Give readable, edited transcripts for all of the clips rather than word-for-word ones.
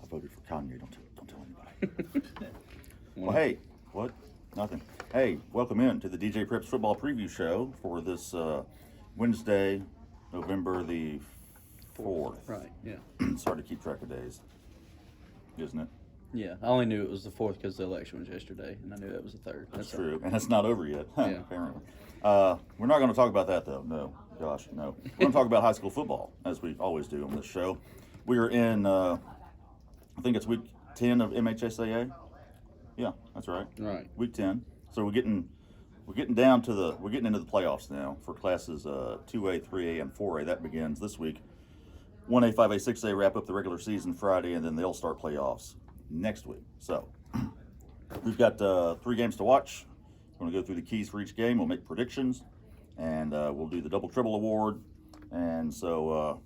voted for Kanye. Don't tell anybody. Well, hey, what? Nothing. Hey, welcome in to the DJ Preps Football Preview Show for this Wednesday, November the 4th. Right, yeah. It's hard to keep track of days, isn't it? Yeah, I only knew it was the 4th because the election was yesterday, and I knew it was the 3rd. That's true, and it's not over yet, Yeah. apparently. We're not going to talk about that, though. No, gosh, no. We're going to talk about high school football, as we always do on this show. We are in, I think it's week 10 of MHSAA. Yeah, that's right. Right. Week 10. So we're getting into the playoffs now for classes 2A, 3A, and 4A. That begins this week. 1A, 5A, 6A wrap up the regular season Friday, and then they'll start playoffs next week. So we've got 3 games to watch. We're going to go through the keys for each game. We'll make predictions, and we'll do the double treble award. And so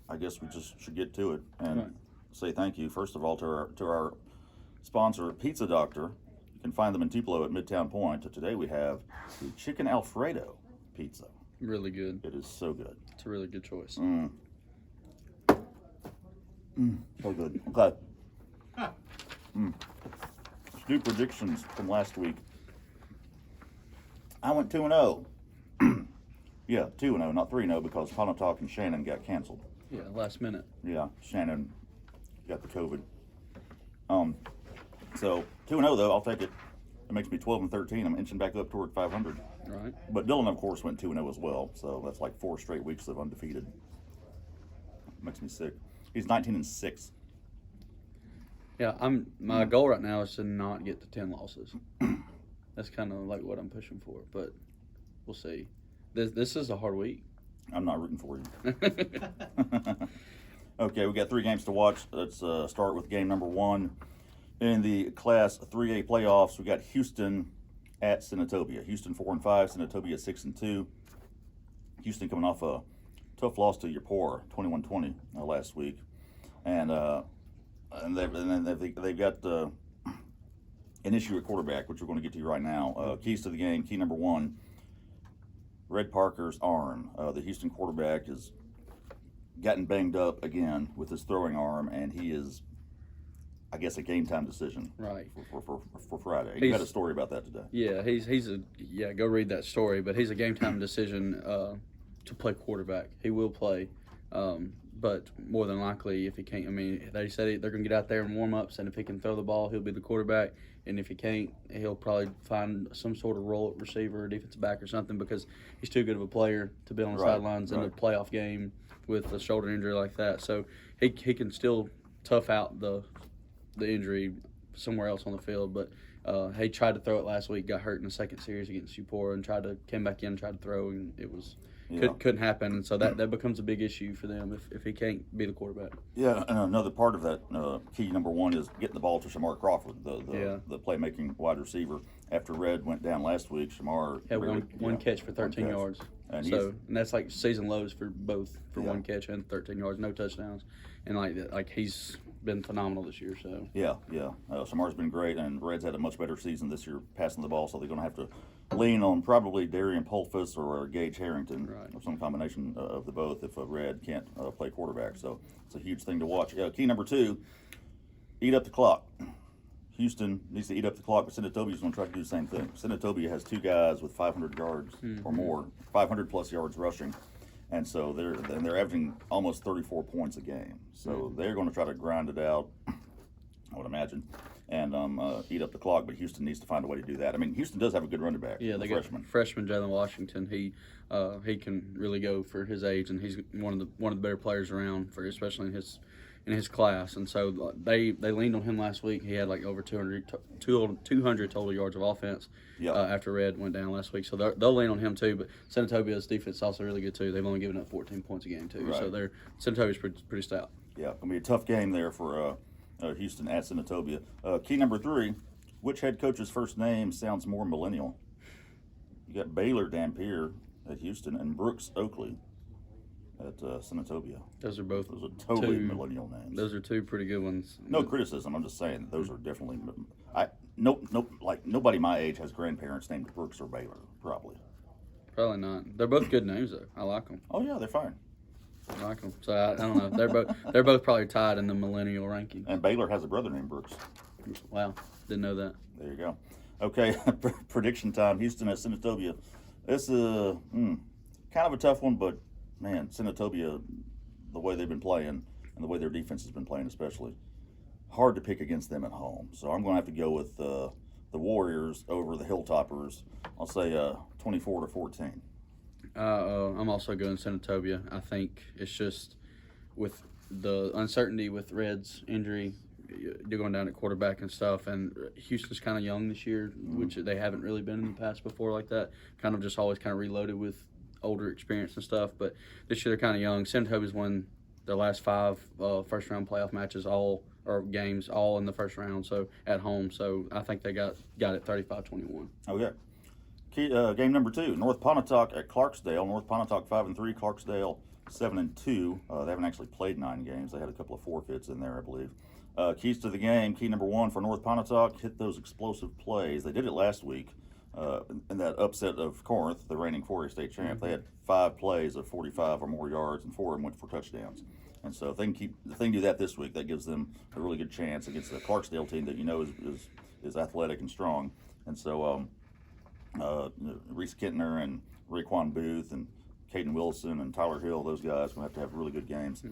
I guess we just should get to it and say thank you first of all to our sponsor, Pizza Doctor. You can find them in Tupelo at Midtown Point. Today we have the Chicken Alfredo pizza. Really good. It is so good. It's a really good choice. So good. Okay. Let's do predictions from last week. I went 2-0. Yeah, 2-0, not 3-0 because Pontotoc and Shannon got canceled. Yeah, last minute. Yeah, Shannon got the COVID. So 2-0 though, I'll take it. It makes me 12-13. I'm inching back up toward 500. Right. But Dillon, of course, went 2-0 as well. So that's like 4 straight weeks of undefeated. Makes me sick. He's 19-6. Yeah, my goal right now is to not get to 10 losses. That's kind of like what I'm pushing for, but we'll see. This is a hard week. I'm not rooting for you. Okay, we got 3 games to watch. Let's start with game number 1. In the Class 3A playoffs, we got Houston at Senatobia. Houston 4-5, Senatobia 6-2. Houston coming off a tough loss to Yapor, 21-20 last week, and they've got an issue at quarterback, which we're going to get to right now. Keys to the game. Key number 1: Red Parker's arm. The Houston quarterback has gotten banged up again with his throwing arm, and he is, I guess, a game time decision. Right. For Friday. You had a story about that today. Yeah, go read that story. But he's a game time decision to play quarterback. He will play, but more than likely, if he can't, I mean, they said they're going to get out there and warm ups, and if he can throw the ball, he'll be the quarterback. And if he can't, he'll probably find some sort of role at receiver or defensive back or something because he's too good of a player to be on the sidelines in a playoff game with a shoulder injury like that. So he can still tough out the injury somewhere else on the field, but he tried to throw it last week, got hurt in the second series against Upor, and came back in and tried to throw, and it was couldn't happen, and so that becomes a big issue for them if he can't be the quarterback. Yeah, and another part of that key number 1 is getting the ball to Shamar Crawford, the playmaking wide receiver. After Red went down last week, Shamar had one catch for 13 yards. And that's like season lows for both, for 1 catch and 13 yards, no touchdowns, and like he's been phenomenal this year. So Shamar's been great, and Red's had a much better season this year passing the ball, so they're going to have to lean on probably Darian Polfus or Gage Harrington, or some combination of the both if Red can't play quarterback. So it's a huge thing to watch. Key number 2: eat up the clock. Houston needs to eat up the clock, but Senatobia's going to try to do the same thing. Senatobia has 2 guys with 500 yards or more, 500 plus yards rushing, and so they're averaging almost 34 points a game. So they're going to try to grind it out, I would imagine, and eat up the clock. But Houston needs to find a way to do that. I mean, Houston does have a good running back. Yeah, they got freshman Jalen Washington. He can really go for his age, and he's one of the better players around, especially in his class. And so they leaned on him last week. He had like over 200 total yards of offense after Red went down last week. So they'll lean on him too. But Senatobia's defense is also really good too. They've only given up 14 points a game too. Right. So Senatobia's pretty stout. Yeah, going to be a tough game there for Houston at Senatobia. Key number 3: which head coach's first name sounds more millennial? You got Baylor Dampier at Houston and Brooks Oakley at Senatobia. Those are totally millennial names. Those are 2 pretty good ones. No criticism. I'm just saying those are definitely. Nobody my age has grandparents named Brooks or Baylor. Probably not. They're both good names though. I like them. Oh yeah, they're fine. I like them. So I don't know. They're both probably tied in the millennial rankings. And Baylor has a brother named Brooks. Wow, didn't know that. There you go. Okay, prediction time. Houston at Senatobia. This is kind of a tough one, but man, Senatobia, the way they've been playing and the way their defense has been playing, especially, hard to pick against them at home. So I'm going to have to go with the Warriors over the Hilltoppers. I'll say 24-14. I'm also going Senatobia. I think it's just with the uncertainty with Red's injury, they're going down at quarterback and stuff, and Houston's kind of young this year, which they haven't really been in the past before like that. Kind of just always kind of reloaded with older experience and stuff, but this year they're kind of young. Senatobia's won their last 5 first-round playoff matches, games, all in the first round, so at home. So I think they got it 35-21. Okay. Game number 2, North Pontotoc at Clarksdale. North Pontotoc 5-3, Clarksdale 7-2. They haven't actually played 9 games. They had a couple of forfeits in there, I believe. Keys to the game. Key number 1 for North Pontotoc: hit those explosive plays. They did it last week in that upset of Corinth, the reigning 4A state champ. They had 5 plays of 45 or more yards, and 4 of them went for touchdowns. And so if they can do that this week, that gives them a really good chance against the Clarksdale team that is athletic and strong. And so Reese Kintner and Raekwon Booth and Caden Wilson and Tyler Hill, those guys are going to have really good games.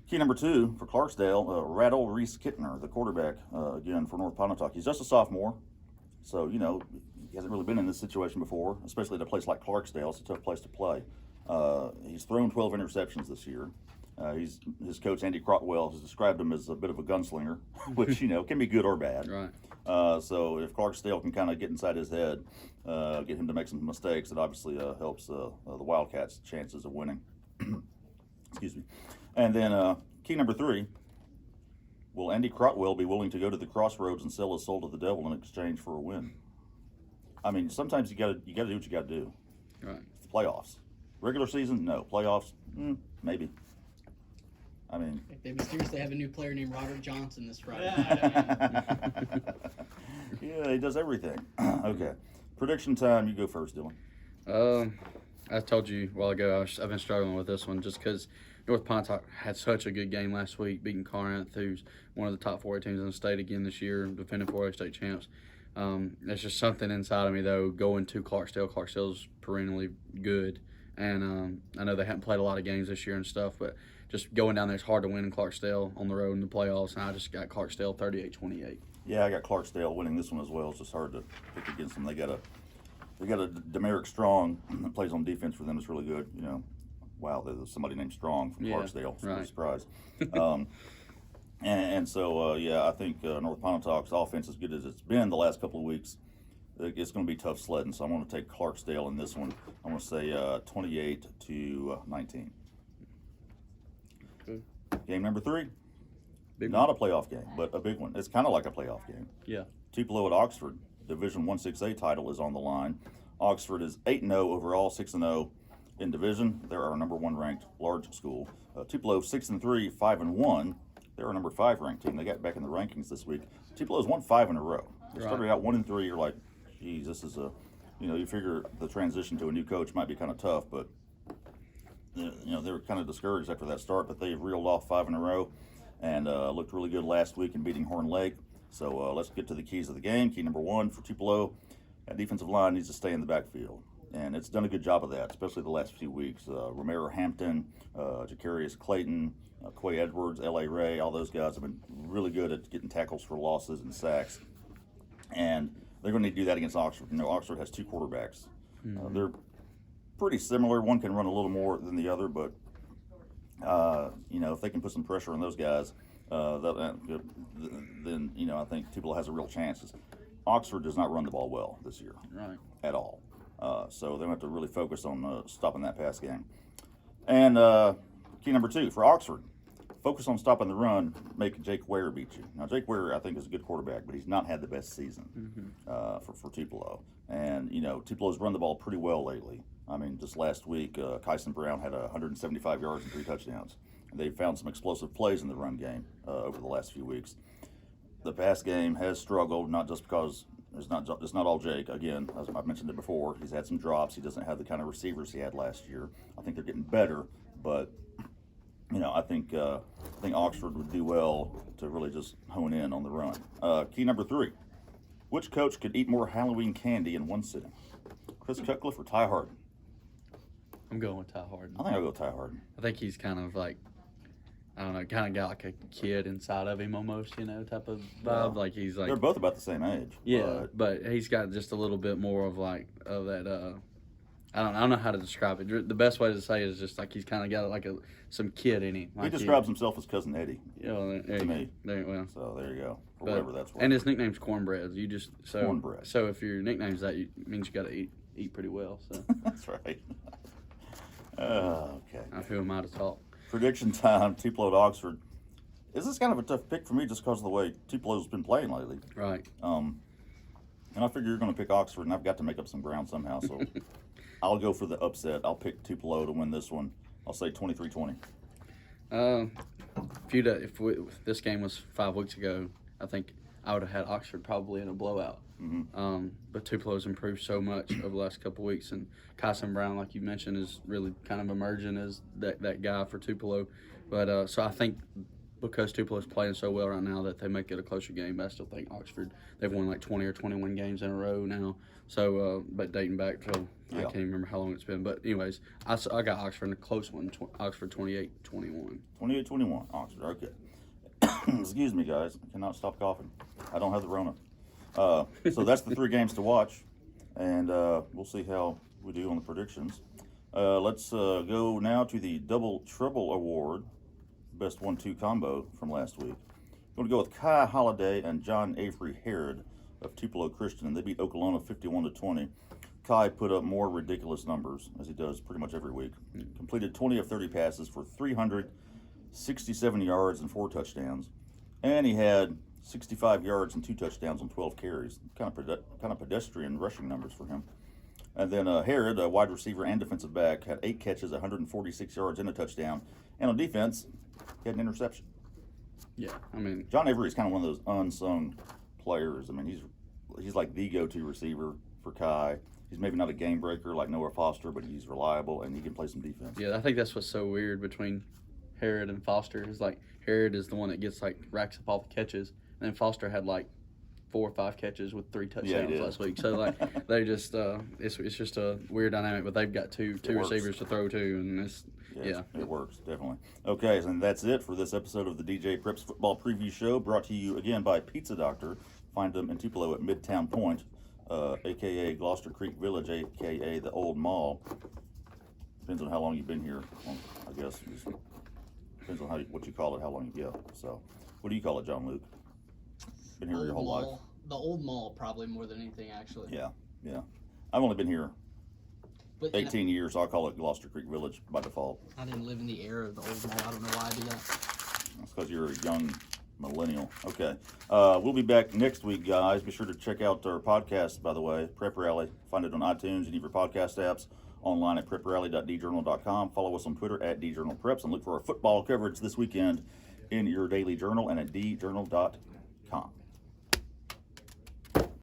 Key number 2 for Clarksdale, Rattle Reese Kintner, the quarterback, again for North Pontotoc. He's just a sophomore, so, he hasn't really been in this situation before, especially at a place like Clarksdale. It's a tough place to play. He's thrown 12 interceptions this year. His coach, Andy Crotwell, has described him as a bit of a gunslinger, which, can be good or bad. Right. So if Clarksdale can kind of get inside his head, get him to make some mistakes, it obviously helps the Wildcats' chances of winning. Excuse me. And then key number 3, will Andy Crotwell be willing to go to the crossroads and sell his soul to the devil in exchange for a win? I mean, sometimes you gotta do what you gotta do. Right. It's the playoffs. Regular season, no. Playoffs, maybe. I mean, they mysteriously have a new player named Robert Johnson this Friday. Yeah, he does everything. Okay. Prediction time. You go first, Dillon. I told you a while ago I've been struggling with this one just because North Pontotoc had such a good game last week, beating Corinth, who's one of the top 4A teams in the state again this year, defending 4A state champs. There's just something inside of me, though, going to Clarksdale. Clarksdale's perennially good, and I know they haven't played a lot of games this year and stuff, but just going down there, it's hard to win in Clarksdale on the road in the playoffs, and I just got Clarksdale 38-28. Yeah, I got Clarksdale winning this one as well. It's just hard to pick against them. They got a Demerick Strong that plays on defense for them. It's really good. Wow, there's somebody named Strong from Clarksdale. It's a surprise. So I think North Pontotoc's offense, as good as it's been the last couple of weeks, it's going to be tough sledding. So I'm going to take Clarksdale in this one. I'm going to say 28-19. Good. Game number 3. Not a playoff game, but a big one. It's kind of like a playoff game. Yeah. Tupelo at Oxford. Division 1-6A title is on the line. Oxford is 8-0 overall, 6-0 in division. They're our number 1 ranked large school. Tupelo 6-3, 5-1. They're our number 5 ranked team. They got back in the rankings this week. Tupelo's won 5 in a row. They started out 1-3. You're like, geez, this is you figure the transition to a new coach might be kind of tough, but they were kind of discouraged after that start. But they've reeled off 5 in a row, and looked really good last week in beating Horn Lake. So let's get to the keys of the game. Key number 1 for Tupelo, that defensive line needs to stay in the backfield. And it's done a good job of that, especially the last few weeks. Romero Hampton, Jacarius Clayton, Quay Edwards, L.A. Ray, all those guys have been really good at getting tackles for losses and sacks. And they're going to need to do that against Oxford. Oxford has 2 quarterbacks. They're pretty similar. One can run a little more than the other, but, if they can put some pressure on those guys, then I think Tupelo has a real chance. Oxford does not run the ball well this year, at all. So they have to really focus on stopping that pass game. And key number 2 for Oxford, focus on stopping the run, make Jake Ware beat you. Now, Jake Ware, I think, is a good quarterback, but he's not had the best season for Tupelo. And, Tupelo's run the ball pretty well lately. I mean, just last week, Kyson Brown had 175 yards and 3 touchdowns. They've found some explosive plays in the run game over the last few weeks. The pass game has struggled, not just because it's not all Jake. Again, as I've mentioned it before, he's had some drops. He doesn't have the kind of receivers he had last year. I think they're getting better, but I think Oxford would do well to really just hone in on the run. Key number 3. Which coach could eat more Halloween candy in one sitting? Chris Cutcliffe or Ty Harden? I'm going with Ty Harden. I think I'll go Ty Harden. I think he's kind of like, I don't know, kind of got like a kid inside of him almost, type of vibe. Yeah. Like he's like, they're both about the same age. Yeah, but he's got just a little bit more of that. I don't know how to describe it. The best way to say it is just like he's kind of got like some kid in him. Like he describes himself as Cousin Eddie. To me. So there you go. For whatever that's worth. And his nickname's Cornbread. Cornbread. So if your nickname's that, it means you got to eat pretty well. So that's right. Okay. Who am I to talk? Prediction time. Tupelo to Oxford. This is kind of a tough pick for me just because of the way Tupelo's been playing lately. Right. And I figure you're going to pick Oxford, and I've got to make up some ground somehow. So I'll go for the upset. I'll pick Tupelo to win this one. I'll say 23-20. If this game was 5 weeks ago, I think I would have had Oxford probably in a blowout. Mm-hmm. But Tupelo's improved so much over the last couple of weeks, and Kyson Brown, like you mentioned, is really kind of emerging as that guy for Tupelo. But so I think because Tupelo's playing so well right now that they make it a closer game. But I still think Oxford, they've won like 20 or 21 games in a row now. So, but dating back to, I can't even remember how long it's been. But anyways, I got Oxford in a close one, Oxford 28-21. 28-21, Oxford, okay. Excuse me, guys. I cannot stop coughing. I don't have the Rona. So that's the 3 games to watch, and we'll see how we do on the predictions. Let's go now to the Double Trouble Award, best 1-2 combo from last week. I'm going to go with Kai Holiday and John Avery Herod of Tupelo Christian, and they beat Oklahoma 51-20. Kai put up more ridiculous numbers, as he does pretty much every week. Completed 20 of 30 passes for 367 yards and 4 touchdowns, and he had 65 yards and 2 touchdowns on 12 carries. Kind of pedestrian rushing numbers for him. And then Herod, a wide receiver and defensive back, had 8 catches, 146 yards and a touchdown. And on defense, he had an interception. Yeah, I mean, John Avery is kind of one of those unsung players. I mean, he's like the go-to receiver for Kai. He's maybe not a game breaker like Noah Foster, but he's reliable and he can play some defense. Yeah, I think that's what's so weird between Herod and Foster. Is like Herod is the one that gets like racks up all the catches, and then Foster had like 4 or 5 catches with 3 touchdowns last week. So like they just it's just a weird dynamic. But they've got two receivers to throw to, and it works definitely. Okay, and that's it for this episode of the DJ Preps Football Preview Show, brought to you again by Pizza Doctor. Find them in Tupelo at Midtown Point, aka Gloucester Creek Village, aka the Old Mall. Depends on how long you've been here. I guess depends on what you call it, how long you go. So, what do you call it, John Luke? Been here your whole life. The Old Mall, probably more than anything, actually. Yeah. I've only been here 18 years, so I'll call it Gloucester Creek Village by default. I didn't live in the era of the Old Mall. I don't know why I do that. That's because you're a young millennial. Okay. We'll be back next week, guys. Be sure to check out our podcast, by the way, Prep Rally. Find it on iTunes and your podcast apps, online at preprally.djournal.com. Follow us on Twitter at djournalpreps, and look for our football coverage this weekend in your daily journal and at djournal.com.